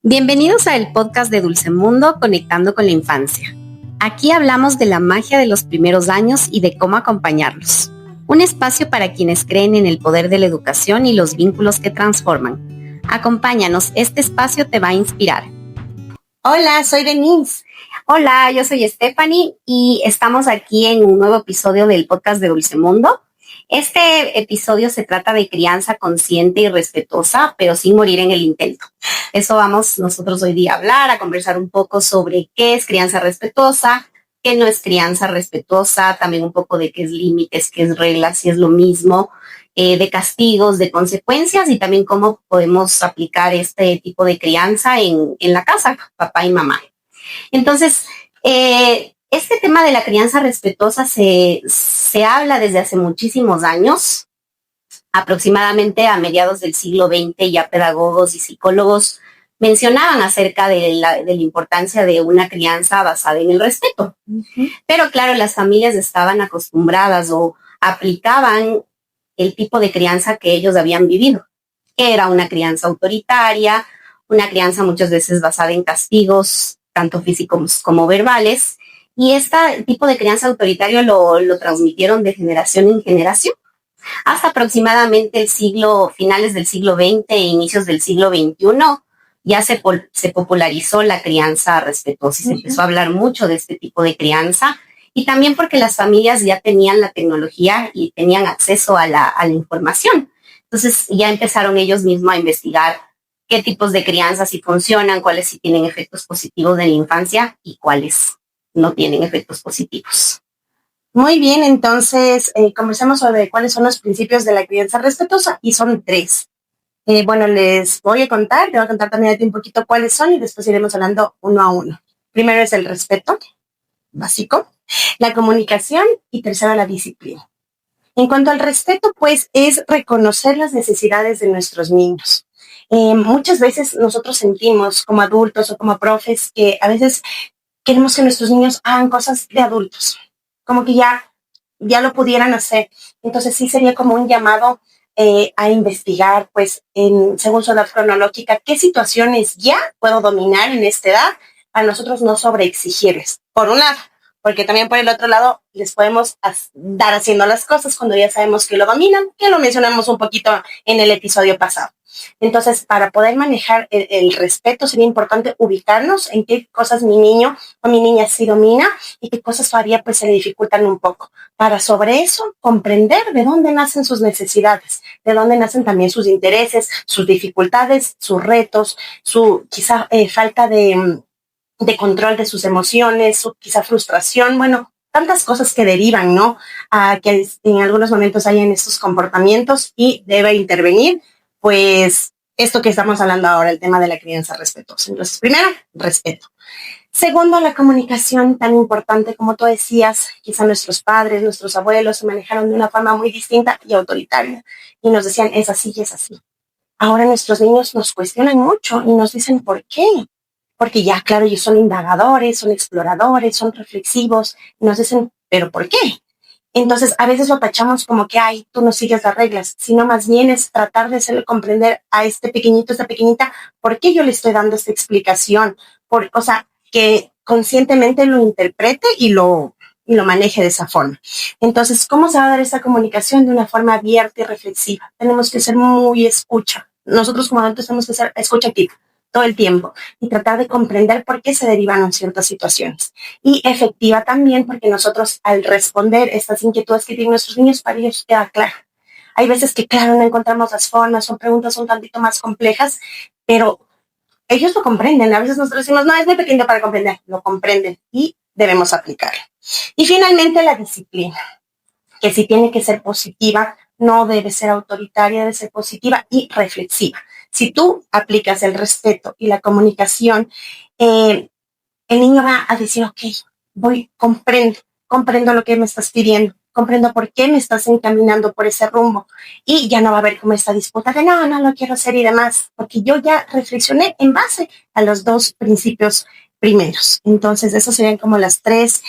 Bienvenidos a el podcast de Dulce Mundo, Conectando con la Infancia. Aquí hablamos de la magia de los primeros años y de cómo acompañarlos. Un espacio para quienes creen en el poder de la educación y los vínculos que transforman. Acompáñanos, este espacio te va a inspirar. Hola, soy Denise. Hola, yo soy Stephanie y estamos aquí en un nuevo episodio del podcast de Dulce Mundo. Este episodio se trata de crianza consciente y respetuosa, pero sin morir en el intento. Eso vamos nosotros hoy día a hablar, a conversar un poco sobre qué es crianza respetuosa, qué no es crianza respetuosa, también un poco de qué es límites, qué es reglas, si es lo mismo, de castigos, de consecuencias y también cómo podemos aplicar este tipo de crianza en la casa, papá y mamá. Entonces, este tema de la crianza respetuosa se habla desde hace muchísimos años, aproximadamente a mediados del siglo XX, ya pedagogos y psicólogos mencionaban acerca de la importancia de una crianza basada en el respeto. Pero claro, las familias estaban acostumbradas o aplicaban el tipo de crianza que ellos habían vivido, que era una crianza autoritaria, una crianza muchas veces basada en castigos, tanto físicos como verbales, y este tipo de crianza autoritaria lo transmitieron de generación en generación, hasta aproximadamente finales del siglo XX e inicios del siglo XXI, ya se popularizó la crianza respetuosa y se empezó a hablar mucho de este tipo de crianza, y también porque las familias ya tenían la tecnología y tenían acceso a la información. Entonces ya empezaron ellos mismos a investigar qué tipos de crianza sí funcionan, cuáles sí tienen efectos positivos en la infancia y cuáles no tienen efectos positivos. Muy bien, entonces conversemos sobre cuáles son los principios de la crianza respetuosa y son 3. Les voy a contar, te voy a contar también a ti un poquito cuáles son y después iremos hablando uno a uno. Primero es el respeto, básico, la comunicación y tercero la disciplina. En cuanto al respeto, pues es reconocer las necesidades de nuestros niños. Muchas veces nosotros sentimos como adultos o como profes que a veces queremos que nuestros niños hagan cosas de adultos, como que ya lo pudieran hacer. Entonces sí sería como un llamado a investigar, pues, según su edad cronológica, qué situaciones ya puedo dominar en esta edad para nosotros no sobreexigirles, por un lado, porque también por el otro lado les podemos dar haciendo las cosas cuando ya sabemos que lo dominan, que lo mencionamos un poquito en el episodio pasado. Entonces, para poder manejar el respeto, sería importante ubicarnos en qué cosas mi niño o mi niña sí domina y qué cosas todavía pues se le dificultan un poco. Para sobre eso comprender de dónde nacen sus necesidades, de dónde nacen también sus intereses, sus dificultades, sus retos, su quizá falta de control de sus emociones, su quizá frustración, tantas cosas que derivan, ¿no? A que en algunos momentos hayan estos comportamientos y debe intervenir pues esto que estamos hablando ahora, el tema de la crianza respetuosa. Entonces, primero, respeto. Segundo, la comunicación tan importante como tú decías, quizá nuestros padres, nuestros abuelos se manejaron de una forma muy distinta y autoritaria y nos decían es así y es así. Ahora nuestros niños nos cuestionan mucho y nos dicen ¿por qué? Porque ya, claro, ellos son indagadores, son exploradores, son reflexivos y nos dicen ¿pero por qué? Entonces, a veces lo tachamos como que, ay, tú no sigues las reglas, sino más bien es tratar de hacerle comprender a este pequeñito, esta pequeñita, por qué yo le estoy dando esta explicación, que conscientemente lo interprete y lo maneje de esa forma. Entonces, ¿cómo se va a dar esta comunicación de una forma abierta y reflexiva? Tenemos que ser muy escucha. Nosotros como adultos tenemos que ser escucha activa todo el tiempo y tratar de comprender por qué se derivan ciertas situaciones. Y efectiva también porque nosotros al responder estas inquietudes que tienen nuestros niños, para ellos queda claro. Hay veces que, claro, no encontramos las formas, son preguntas un tantito más complejas, pero ellos lo comprenden. A veces nosotros decimos, no, es muy pequeño para comprender. Lo comprenden y debemos aplicarlo. Y finalmente la disciplina, que si tiene que ser positiva, no debe ser autoritaria, debe ser positiva y reflexiva. Si tú aplicas el respeto y la comunicación, el niño va a decir, ok, comprendo lo que me estás pidiendo, comprendo por qué me estás encaminando por ese rumbo y ya no va a haber como esta disputa de no lo quiero hacer y demás, porque yo ya reflexioné en base a los 2 principios primeros. Entonces, esos serían como las 3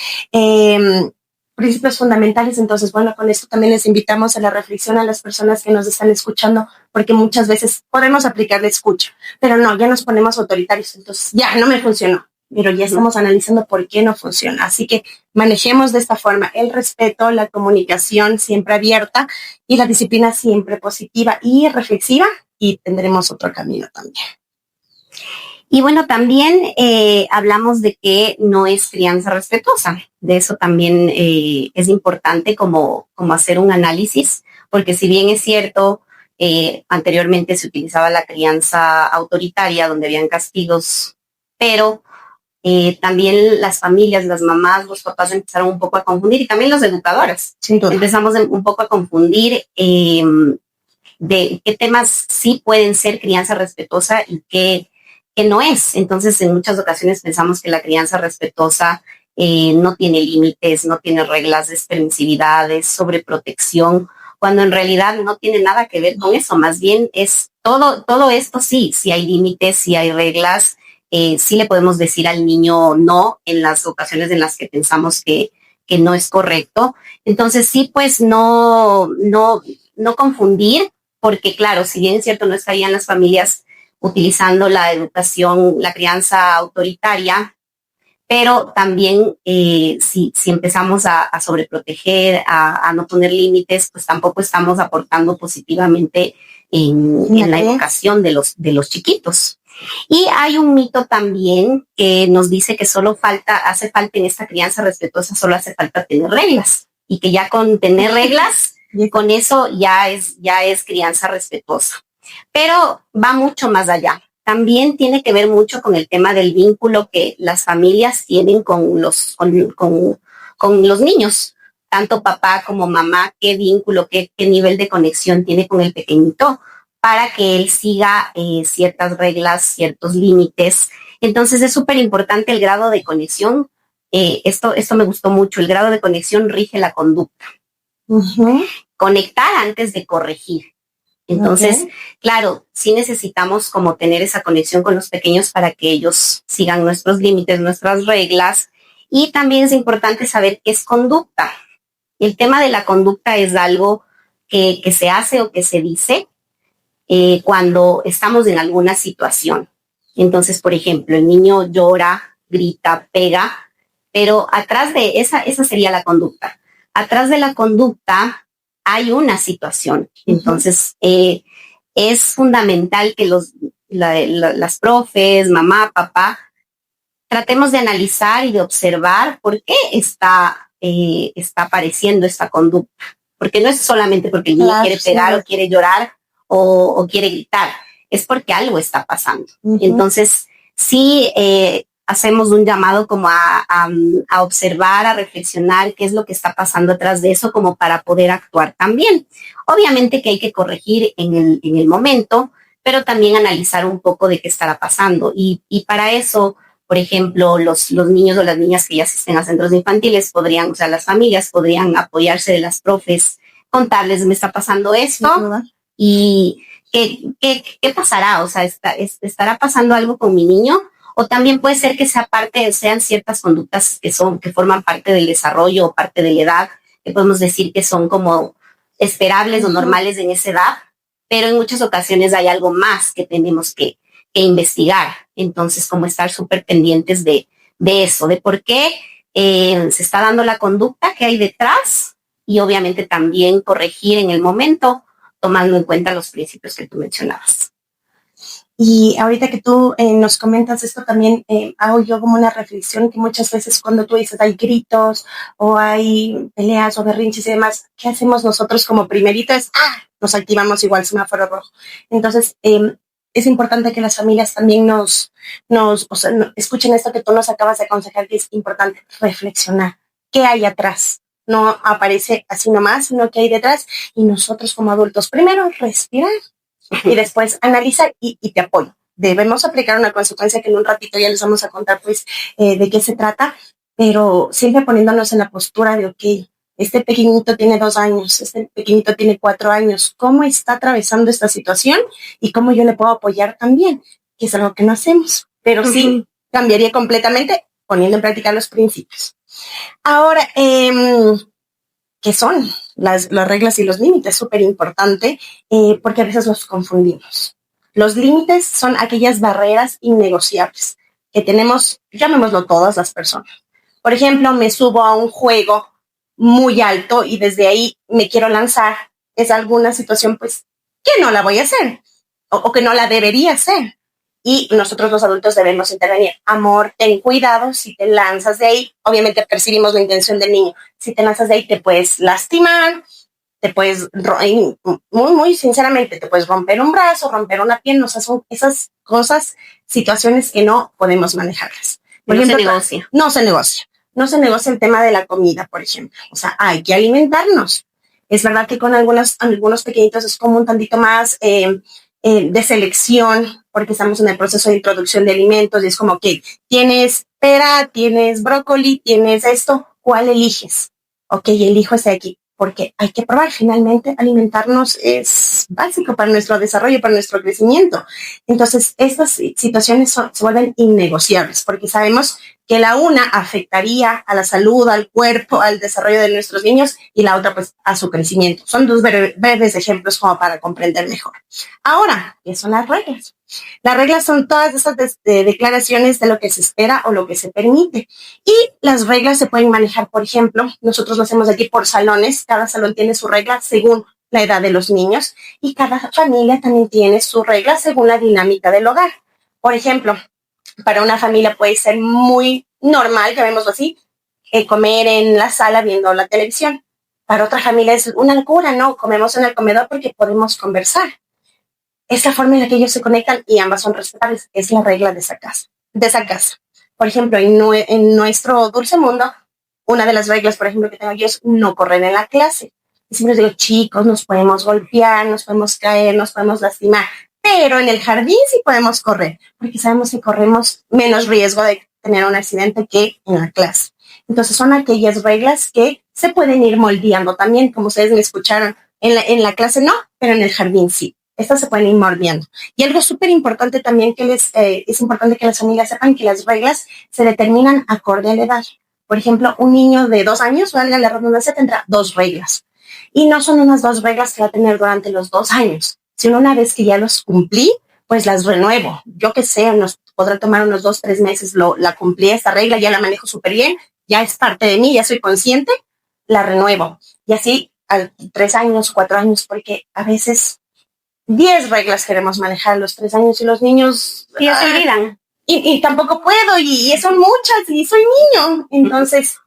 principios fundamentales. Entonces, bueno, con esto también les invitamos a la reflexión a las personas que nos están escuchando, porque muchas veces podemos aplicar la escucha, pero no, ya nos ponemos autoritarios, entonces ya no me funcionó, pero ya estamos analizando por qué no funciona. Así que manejemos de esta forma el respeto, la comunicación siempre abierta y la disciplina siempre positiva y reflexiva, y tendremos otro camino también. Y bueno, también hablamos de que no es crianza respetuosa. De eso también es importante como hacer un análisis, porque si bien es cierto, anteriormente se utilizaba la crianza autoritaria, donde habían castigos, pero también las familias, las mamás, los papás empezaron un poco a confundir, y también los educadores. Empezamos un poco a confundir de qué temas sí pueden ser crianza respetuosa y qué no es. Entonces, en muchas ocasiones pensamos que la crianza respetuosa no tiene límites, no tiene reglas, es permisividad, es sobreprotección, cuando en realidad no tiene nada que ver con eso. Más bien es todo esto sí hay límites, sí hay reglas, sí le podemos decir al niño no en las ocasiones en las que pensamos que no es correcto. Entonces, sí, pues no confundir, porque claro, si bien es cierto, no estarían las familias utilizando la educación, la crianza autoritaria, pero también si empezamos a sobreproteger, a no poner límites, pues tampoco estamos aportando positivamente en la educación de los chiquitos. Y hay un mito también que nos dice que hace falta en esta crianza respetuosa, solo hace falta tener reglas, y que ya con tener reglas, con eso ya es crianza respetuosa. Pero va mucho más allá. También tiene que ver mucho con el tema del vínculo que las familias tienen con los niños, tanto papá como mamá, qué vínculo, qué nivel de conexión tiene con el pequeñito para que él siga ciertas reglas, ciertos límites. Entonces es súper importante el grado de conexión. Esto me gustó mucho. El grado de conexión rige la conducta. Conectar antes de corregir. Entonces, claro, sí necesitamos como tener esa conexión con los pequeños para que ellos sigan nuestros límites, nuestras reglas. Y también es importante saber qué es conducta. El tema de la conducta es algo que se hace o que se dice cuando estamos en alguna situación. Entonces, por ejemplo, el niño llora, grita, pega, pero atrás de esa sería la conducta. Atrás de la conducta hay una situación. Entonces, es fundamental que las profes, mamá, papá, tratemos de analizar y de observar por qué está apareciendo esta conducta. Porque no es solamente porque el niño quiere pegar o quiere llorar o quiere gritar, es porque algo está pasando. Entonces, sí hacemos un llamado como a observar, a reflexionar qué es lo que está pasando atrás de eso, como para poder actuar también. Obviamente que hay que corregir en el momento, pero también analizar un poco de qué estará pasando. Y para eso, por ejemplo, los niños o las niñas que ya asisten a centros infantiles podrían, o sea, las familias podrían apoyarse de las profes, contarles, me está pasando esto, y ¿qué pasará? O sea, ¿estará pasando algo con mi niño? O también puede ser que sean ciertas conductas que forman parte del desarrollo o parte de la edad, que podemos decir que son como esperables o normales en esa edad, pero en muchas ocasiones hay algo más que tenemos que investigar. Entonces, como estar súper pendientes de eso, de por qué se está dando la conducta que hay detrás, y obviamente también corregir en el momento, tomando en cuenta los principios que tú mencionabas. Y ahorita que tú nos comentas esto, también hago yo como una reflexión que muchas veces cuando tú dices hay gritos o hay peleas o berrinches y demás, ¿qué hacemos nosotros como primerito? Nos activamos igual semáforo rojo. Entonces, es importante que las familias también escuchen esto que tú nos acabas de aconsejar, que es importante reflexionar. ¿Qué hay atrás? No aparece así nomás, sino que hay detrás. Y nosotros como adultos, primero respirar y después analizar y te apoyo. Debemos aplicar una consecuencia que en un ratito ya les vamos a contar pues de qué se trata, pero siempre poniéndonos en la postura de ok, este pequeñito tiene 2 años, este pequeñito tiene 4 años, ¿cómo está atravesando esta situación y cómo yo le puedo apoyar también? Que es algo que no hacemos, pero sí cambiaría completamente poniendo en práctica los principios. Ahora, qué son las reglas y los límites, súper importante, porque a veces los confundimos. Los límites son aquellas barreras innegociables que tenemos, llamémoslo todas las personas. Por ejemplo, me subo a un juego muy alto y desde ahí me quiero lanzar. Es alguna situación, pues, que no la voy a hacer o que no la debería hacer. Y nosotros los adultos debemos intervenir. Amor, ten cuidado, si te lanzas de ahí, obviamente percibimos la intención del niño. Si te lanzas de ahí, te puedes lastimar, te puedes, muy sinceramente, te puedes romper un brazo, romper una pierna. O sea, son esas cosas, situaciones que no podemos manejarlas. Por ejemplo, se negocia. No se negocia. No se negocia el tema de la comida, por ejemplo. O sea, hay que alimentarnos. Es verdad que con algunos pequeñitos es como un tantito más de selección, porque estamos en el proceso de introducción de alimentos y es como que tienes pera, tienes brócoli, tienes esto, ¿cuál eliges? Ok, elijo este de aquí, porque hay que probar. Finalmente, alimentarnos es básico para nuestro desarrollo, para nuestro crecimiento. Entonces, estas situaciones se vuelven innegociables, porque sabemos que la una afectaría a la salud, al cuerpo, al desarrollo de nuestros niños y la otra pues a su crecimiento. Son dos breves ejemplos como para comprender mejor. Ahora, ¿qué son las reglas? Las reglas son todas esas declaraciones de lo que se espera o lo que se permite. Y las reglas se pueden manejar, por ejemplo, nosotros lo hacemos aquí por salones. Cada salón tiene su regla según la edad de los niños y cada familia también tiene su regla según la dinámica del hogar. Por ejemplo, para una familia puede ser muy normal, llamémoslo así, comer en la sala viendo la televisión. Para otra familia es una locura, ¿no? Comemos en el comedor porque podemos conversar. Es la forma en la que ellos se conectan y ambas son respetables. Es la regla de esa casa. Por ejemplo, en nuestro dulce mundo, una de las reglas, por ejemplo, que tengo aquí es no correr en la clase. Y siempre les digo, chicos, nos podemos golpear, nos podemos caer, nos podemos lastimar. Pero en el jardín sí podemos correr, porque sabemos que corremos menos riesgo de tener un accidente que en la clase. Entonces son aquellas reglas que se pueden ir moldeando también, como ustedes me escucharon. En la clase no, pero en el jardín sí. Estas se pueden ir moldeando. Y algo súper importante también que es importante que las familias sepan que las reglas se determinan acorde a la edad. Por ejemplo, un niño de 2 años, valga la redundancia, tendrá 2 reglas. Y no son unas 2 reglas que va a tener durante los 2 años. Sino una vez que ya los cumplí, pues las renuevo. Yo qué sé, nos podrá tomar unos 2, 3 meses, la cumplí esta regla, ya la manejo súper bien, ya es parte de mí, ya soy consciente, la renuevo. Y así a 3 años, 4 años, porque a veces 10 reglas queremos manejar a los 3 años y los niños y se olvidan. Y tampoco puedo, y son muchas, y soy niño. Entonces,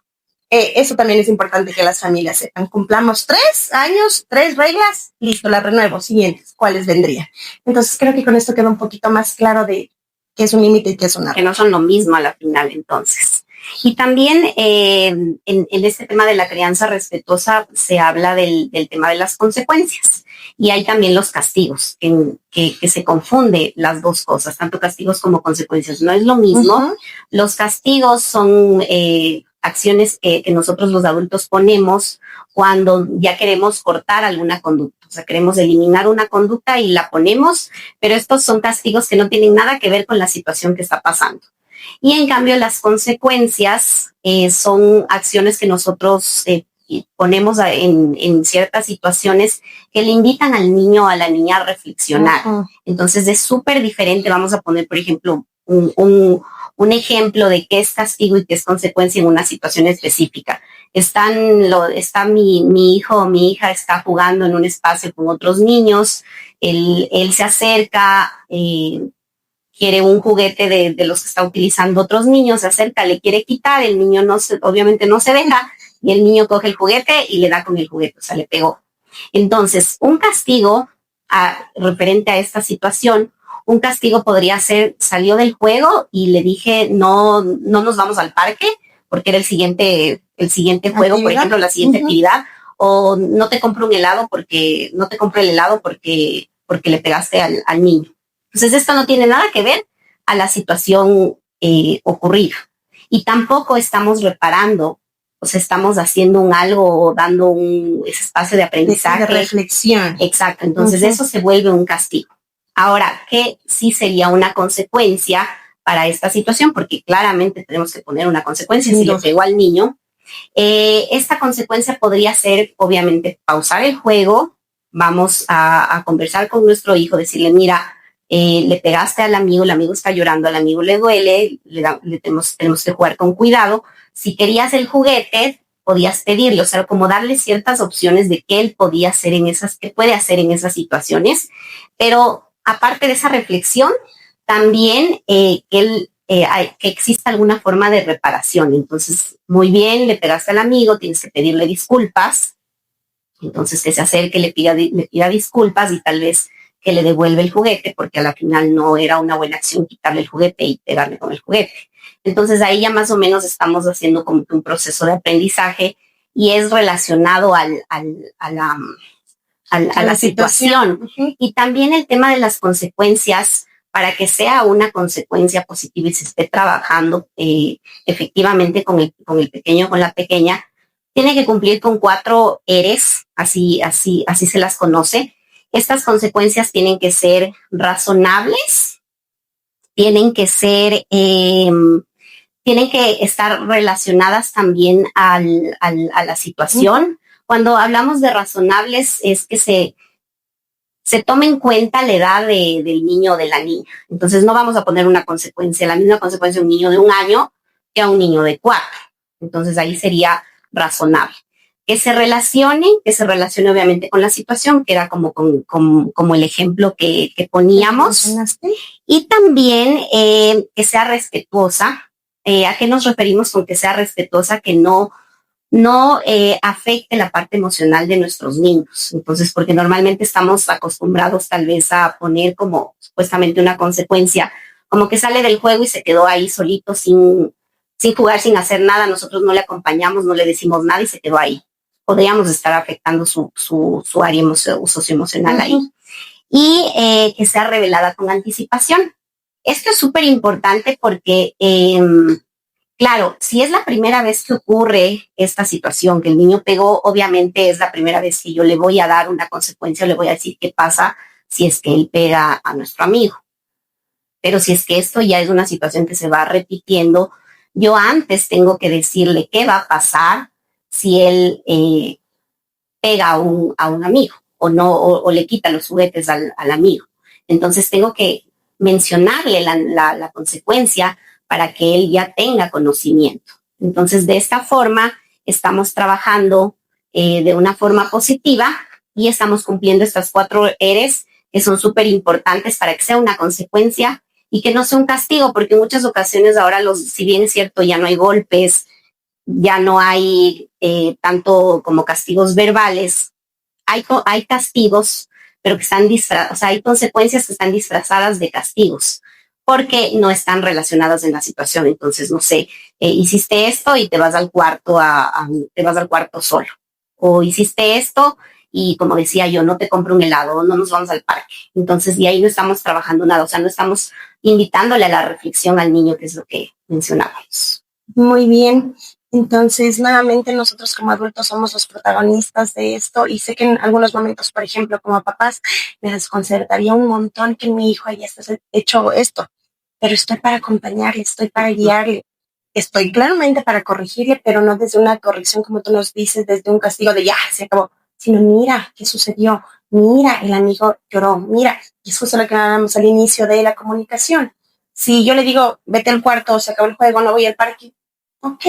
eso también es importante que las familias sepan. Cumplamos 3 años, 3 reglas, listo, las renuevo. Siguientes, ¿cuáles vendrían? Entonces, creo que con esto queda un poquito más claro de qué es un límite y qué es una regla. Que no son lo mismo a la final, entonces. Y también en este tema de la crianza respetuosa se habla del tema de las consecuencias. Y hay también los castigos, que se confunde las dos cosas, tanto castigos como consecuencias. No es lo mismo. Uh-huh. Los castigos son acciones que nosotros los adultos ponemos cuando ya queremos cortar alguna conducta. O sea, queremos eliminar una conducta y la ponemos, pero estos son castigos que no tienen nada que ver con la situación que está pasando. Y en cambio las consecuencias son acciones que nosotros ponemos en ciertas situaciones que le invitan al niño o a la niña a reflexionar. Uh-huh. Entonces es súper diferente. Vamos a poner, por ejemplo, un ejemplo de qué es castigo y qué es consecuencia en una situación específica. Está mi hijo o mi hija está jugando en un espacio con otros niños, él se acerca, quiere un juguete de los que está utilizando otros niños, se acerca, le quiere quitar, el niño obviamente no se deja, y el niño coge el juguete y le da con el juguete, o sea, le pegó. Entonces, un castigo referente a esta situación, un castigo podría ser, salió del juego y le dije, no nos vamos al parque, porque era el siguiente juego, por ejemplo, la siguiente actividad, o no te compro el helado porque le pegaste al niño. Entonces, esto no tiene nada que ver a la situación ocurrida. Y tampoco estamos reparando, o sea, estamos haciendo algo o dando ese espacio de aprendizaje. De reflexión. Exacto. Entonces, uh-huh. Eso se vuelve un castigo. Ahora, ¿qué sí sería una consecuencia para esta situación? Porque claramente tenemos que poner una consecuencia. Si le pegó al niño, Esta consecuencia podría ser, obviamente, pausar el juego, vamos a conversar con nuestro hijo, decirle, mira, le pegaste al amigo, el amigo está llorando, al amigo le duele, tenemos que jugar con cuidado. Si querías el juguete, podías pedirle, o sea, como darle ciertas opciones de qué él podía hacer qué puede hacer en esas situaciones. Pero aparte de esa reflexión, también que exista alguna forma de reparación. Entonces, muy bien, le pegaste al amigo, tienes que pedirle disculpas. Entonces, que se acerque, le pida disculpas y tal vez que le devuelva el juguete, porque a la final no era una buena acción quitarle el juguete y pegarle con el juguete. Entonces, ahí ya más o menos estamos haciendo como un proceso de aprendizaje y es relacionado a la situación. Uh-huh. Y también el tema de las consecuencias, para que sea una consecuencia positiva y se esté trabajando efectivamente con el pequeño, con la pequeña, tiene que cumplir con 4 ERES, así se las conoce. Estas consecuencias tienen que ser razonables, tienen que estar relacionadas también a la situación. Cuando hablamos de razonables es que se tome en cuenta la edad del niño o de la niña. Entonces no vamos a poner la misma consecuencia a un niño de 1 año que a un niño de 4. Entonces ahí sería razonable. Que se relacione obviamente con la situación, que era como el ejemplo que poníamos. Y también que sea respetuosa. ¿A qué nos referimos con que sea respetuosa? Que no afecte la parte emocional de nuestros niños. Entonces, porque normalmente estamos acostumbrados tal vez a poner como supuestamente una consecuencia, como que sale del juego y se quedó ahí solito sin jugar, sin hacer nada, nosotros no le acompañamos, no le decimos nada y se quedó ahí. Podríamos estar afectando su área socioemocional ahí. Y que sea revelada con anticipación. Esto es súper importante porque claro, si es la primera vez que ocurre esta situación, que el niño pegó, obviamente es la primera vez que yo le voy a dar una consecuencia, le voy a decir qué pasa si es que él pega a nuestro amigo. Pero si es que esto ya es una situación que se va repitiendo, yo antes tengo que decirle qué va a pasar si él pega a un amigo o no, o le quita los juguetes al amigo. Entonces tengo que mencionarle la consecuencia para que él ya tenga conocimiento. Entonces, de esta forma, estamos trabajando de una forma positiva y estamos cumpliendo estas 4 ERES que son súper importantes para que sea una consecuencia y que no sea un castigo, porque en muchas ocasiones ahora, si bien es cierto, ya no hay golpes, ya no hay tanto como castigos verbales, hay castigos, pero que están disfrazados, o sea, hay consecuencias que están disfrazadas de castigos, porque no están relacionadas en la situación. Entonces, no sé, hiciste esto y te vas al cuarto solo. O hiciste esto y, como decía yo, no te compro un helado, no nos vamos al parque. Entonces, y ahí no estamos trabajando nada, o sea, no estamos invitándole a la reflexión al niño, que es lo que mencionábamos. Muy bien. Entonces, nuevamente nosotros como adultos somos los protagonistas de esto y sé que en algunos momentos, por ejemplo, como papás, me desconcertaría un montón que mi hijo haya hecho esto, pero estoy para acompañarle, estoy para guiarle, estoy claramente para corregirle, pero no desde una corrección como tú nos dices, desde un castigo de ya, se acabó, sino mira qué sucedió, mira, el amigo lloró, mira, y es justo lo que hablábamos al inicio de la comunicación. Si yo le digo, vete al cuarto, se acabó el juego, no voy al parque, ok,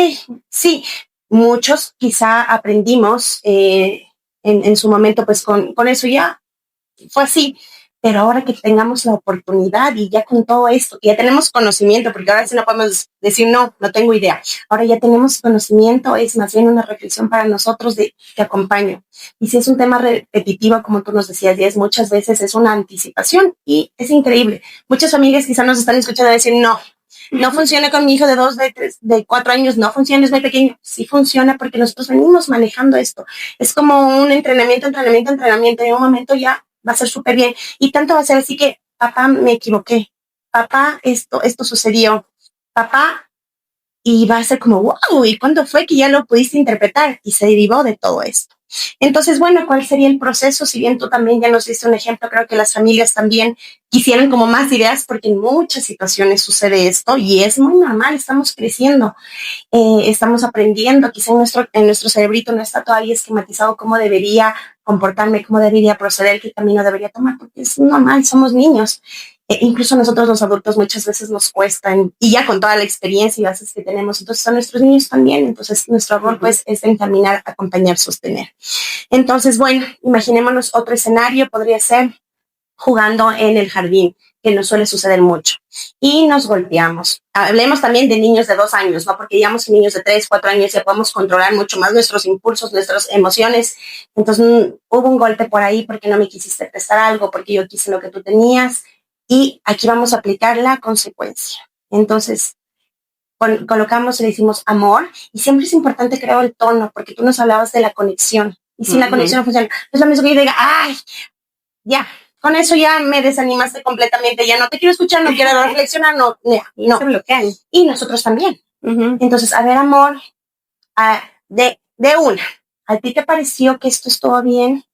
sí, muchos quizá aprendimos en su momento, pues con eso ya fue así, pero ahora que tengamos la oportunidad y ya con todo esto, ya tenemos conocimiento, porque ahora sí no podemos decir no tengo idea, ahora ya tenemos conocimiento, es más bien una reflexión para nosotros de te acompaño. Y si es un tema repetitivo, como tú nos decías, Jess, muchas veces es una anticipación y es increíble. Muchas familias quizá nos están escuchando decir no funciona con mi hijo de 2, de 3, de 4 años, no funciona, es muy pequeño. Sí funciona porque nosotros venimos manejando esto. Es como un entrenamiento, y en un momento ya va a ser súper bien. Y tanto va a ser así que, papá, me equivoqué. Papá, esto sucedió. Papá, y va a ser como, wow, ¿y cuándo fue que ya lo pudiste interpretar? Y se derivó de todo esto. Entonces, bueno, ¿cuál sería el proceso? Si bien tú también ya nos diste un ejemplo, creo que las familias también quisieran como más ideas porque en muchas situaciones sucede esto y es muy normal, estamos creciendo, estamos aprendiendo, quizá en nuestro cerebrito no está todavía esquematizado cómo debería comportarme, cómo debería proceder, qué camino debería tomar, porque es normal, somos niños. Incluso nosotros los adultos muchas veces nos cuestan y ya con toda la experiencia y bases que tenemos, entonces a nuestros niños también, entonces nuestro rol pues es encaminar, acompañar, sostener. Entonces, bueno, imaginémonos otro escenario, podría ser jugando en el jardín, que nos suele suceder mucho, y nos golpeamos. Hablemos también de niños de 2 años, ¿no? Porque ya en niños de 3, 4 años ya podemos controlar mucho más nuestros impulsos, nuestras emociones. Entonces, hubo un golpe por ahí porque no me quisiste prestar algo, porque yo quise lo que tú tenías, y aquí vamos a aplicar la consecuencia. Entonces, colocamos y le decimos amor, y siempre es importante, creo, el tono, porque tú nos hablabas de la conexión, y si la conexión no funciona, no es lo mismo que yo diga, ay, ya, con eso ya me desanimaste completamente, ya no te quiero escuchar, no quiero reflexionar, no. Se bloquean. Y nosotros también. Entonces, a ver, amor, de una, ¿a ti te pareció que esto estuvo bien?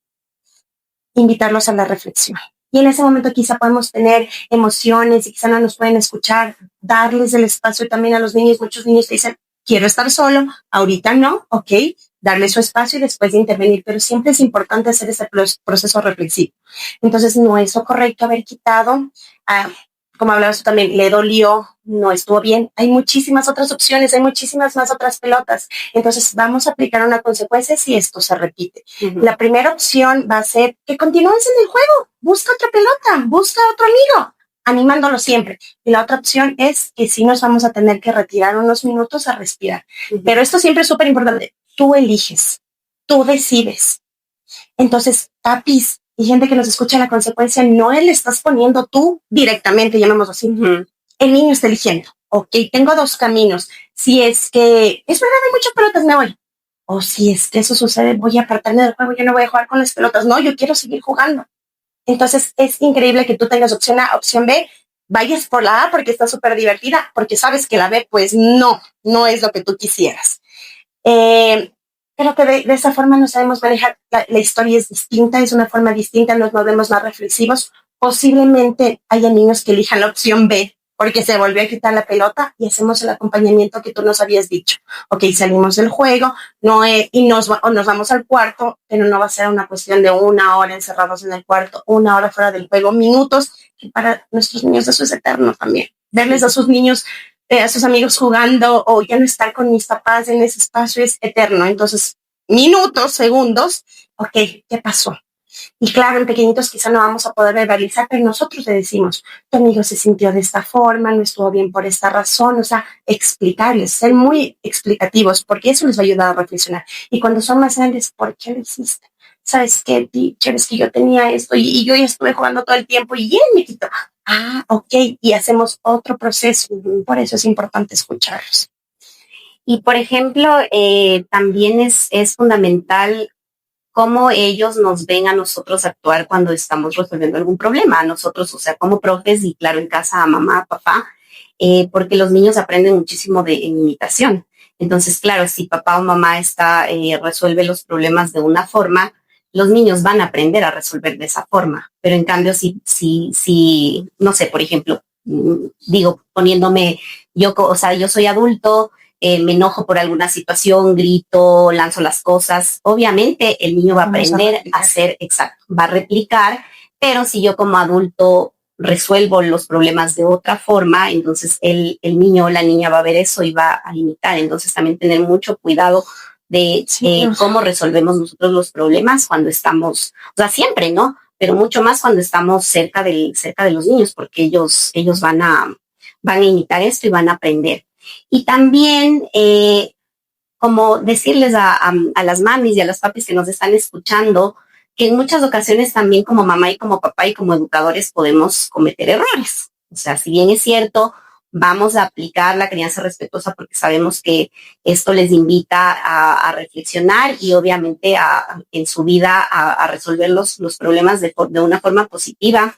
Invitarlos a la reflexión. Y en ese momento quizá podemos tener emociones y quizá no nos pueden escuchar, darles el espacio también a los niños. Muchos niños te dicen, quiero estar solo, ahorita no, ok, darle su espacio y después de intervenir, pero siempre es importante hacer ese proceso reflexivo. Entonces no es lo correcto haber quitado, como hablabas tú también, le dolió, no estuvo bien. Hay muchísimas otras opciones, hay muchísimas más otras pelotas. Entonces vamos a aplicar una consecuencia si esto se repite. La primera opción va a ser que continúes en el juego, busca otra pelota, busca otro amigo, animándolo siempre. Y la otra opción es que sí nos vamos a tener que retirar unos minutos a respirar. Pero esto siempre es súper importante. Tú eliges, tú decides. Entonces, papis y gente que nos escucha, la consecuencia no le estás poniendo tú directamente, llamémoslo así. El niño está eligiendo. Ok, tengo 2 caminos. Si es que es verdad, hay muchas pelotas, me voy. O si es que eso sucede, voy a apartarme del juego, yo no voy a jugar con las pelotas. No, yo quiero seguir jugando. Entonces, es increíble que tú tengas opción A, opción B, vayas por la A porque está súper divertida, porque sabes que la B, pues no es lo que tú quisieras. Creo que de esa forma no sabemos manejar, la historia es distinta, es una forma distinta, nos volvemos más reflexivos. Posiblemente haya niños que elijan la opción B porque se volvió a quitar la pelota y hacemos el acompañamiento que tú nos habías dicho. Ok, salimos del juego y nos vamos al cuarto, pero no va a ser una cuestión de 1 hora encerrados en el cuarto, 1 hora fuera del juego, minutos, que para nuestros niños eso es eterno también. Verles a sus niños, a sus amigos jugando o ya no estar con mis papás en ese espacio es eterno. Entonces, minutos, segundos, ok, ¿qué pasó? Y claro, en pequeñitos quizá no vamos a poder verbalizar, pero nosotros le decimos, tu amigo se sintió de esta forma, no estuvo bien por esta razón, o sea, explicarles, ser muy explicativos, porque eso les va a ayudar a reflexionar. Y cuando son más grandes, ¿por qué lo hiciste? ¿Sabes qué, teacher? Es que yo tenía esto y yo ya estuve jugando todo el tiempo y él me quitó. Ah, ok, y hacemos otro proceso. Por eso es importante escucharlos. Y, por ejemplo, también es fundamental cómo ellos nos ven a nosotros actuar cuando estamos resolviendo algún problema. A nosotros, o sea, como profes y, claro, en casa a mamá, a papá, porque los niños aprenden muchísimo en imitación. Entonces, claro, si papá o mamá resuelve los problemas de una forma, los niños van a aprender a resolver de esa forma. Pero en cambio, si no sé, por ejemplo, digo, poniéndome, yo soy adulto, me enojo por alguna situación, grito, lanzo las cosas, obviamente el niño va a aprender a hacer, exacto, va a replicar, pero si yo como adulto resuelvo los problemas de otra forma, entonces el niño o la niña va a ver eso y va a imitar. Entonces también tener mucho cuidado de cómo resolvemos nosotros los problemas cuando estamos, o sea, siempre, ¿no? Pero mucho más cuando estamos cerca de los niños, porque ellos van a imitar esto y van a aprender. Y también, como decirles a las mamis y a los papis que nos están escuchando, que en muchas ocasiones también como mamá y como papá y como educadores podemos cometer errores. O sea, si bien es cierto, vamos a aplicar la crianza respetuosa porque sabemos que esto les invita a reflexionar y obviamente en su vida a resolver los problemas de una forma positiva.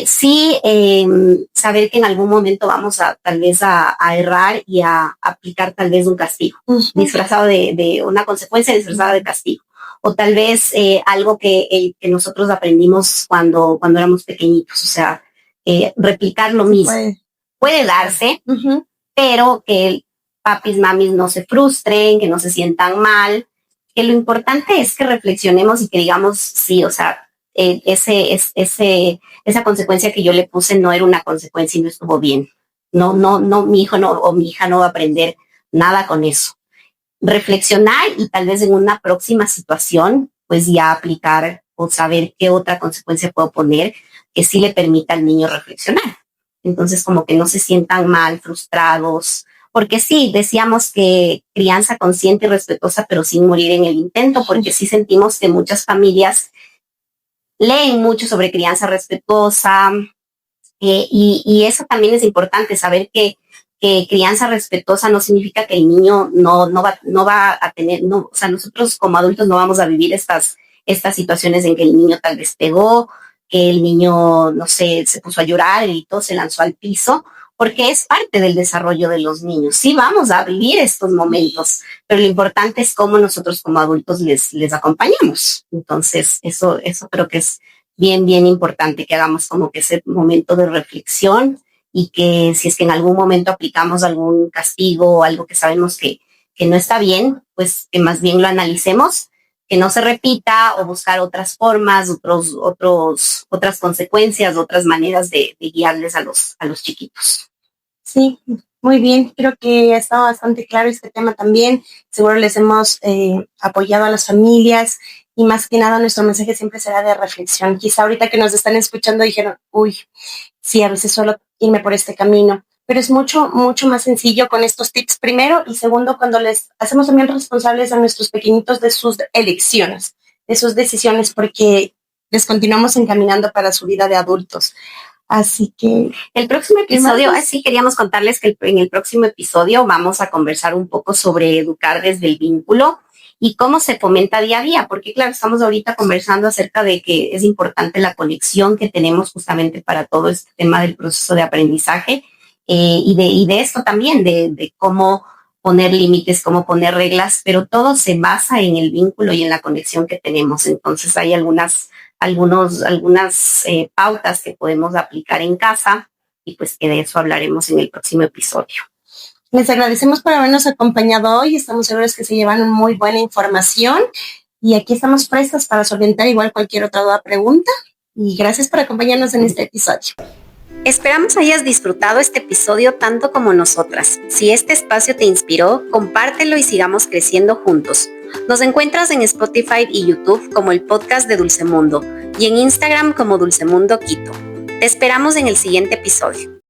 Sí, saber que en algún momento vamos tal vez a errar y a aplicar tal vez un castigo, disfrazado de una consecuencia disfrazada de castigo. o tal vez algo que nosotros aprendimos cuando éramos pequeñitos, o sea, replicar lo mismo. Puede darse, pero que papis, mamis no se frustren, que no se sientan mal, que lo importante es que reflexionemos y que digamos, sí, o sea, esa consecuencia que yo le puse no era una consecuencia y no estuvo bien. No, mi hijo no, o mi hija no va a aprender nada con eso. Reflexionar y tal vez en una próxima situación, pues ya aplicar o saber qué otra consecuencia puedo poner que sí le permita al niño reflexionar. Entonces, como que no se sientan mal, frustrados, porque sí, decíamos que crianza consciente y respetuosa, pero sin morir en el intento, porque sí sentimos que muchas familias leen mucho sobre crianza respetuosa, y eso también es importante, saber que crianza respetuosa no significa que el niño no va a tener, no, o sea, nosotros como adultos no vamos a vivir estas situaciones en que el niño tal vez pegó, que el niño, no sé, se puso a llorar, gritó, se lanzó al piso, porque es parte del desarrollo de los niños. Sí, vamos a vivir estos momentos, pero lo importante es cómo nosotros como adultos les acompañamos. Entonces, eso creo que es bien importante, que hagamos como que ese momento de reflexión y que si es que en algún momento aplicamos algún castigo o algo que sabemos que no está bien, pues que más bien lo analicemos, que no se repita, o buscar otras formas, otras consecuencias, otras maneras de guiarles a los chiquitos. Sí, muy bien. Creo que ha estado bastante claro este tema también. Seguro les hemos apoyado a las familias y más que nada nuestro mensaje siempre será de reflexión. Quizá ahorita que nos están escuchando dijeron, uy, sí, a veces suelo irme por este camino, pero es mucho más sencillo con estos tips primero, y segundo, cuando les hacemos también responsables a nuestros pequeñitos de sus elecciones, de sus decisiones, porque les continuamos encaminando para su vida de adultos. Así que el próximo episodio, sí queríamos contarles que en el próximo episodio vamos a conversar un poco sobre educar desde el vínculo y cómo se fomenta día a día, porque claro, estamos ahorita conversando acerca de que es importante la conexión que tenemos justamente para todo este tema del proceso de aprendizaje, y de esto también, de cómo poner límites, cómo poner reglas, pero todo se basa en el vínculo y en la conexión que tenemos. Entonces hay algunas pautas que podemos aplicar en casa, y pues que de eso hablaremos en el próximo episodio. Les agradecemos por habernos acompañado hoy. Estamos seguros que se llevan muy buena información y aquí estamos prestas para solventar igual cualquier otra duda, pregunta, y gracias por acompañarnos en este episodio. Esperamos hayas disfrutado este episodio tanto como nosotras. Si este espacio te inspiró, compártelo y sigamos creciendo juntos. Nos encuentras en Spotify y YouTube como el podcast de Dulcemundo y en Instagram como Dulcemundo Quito. Te esperamos en el siguiente episodio.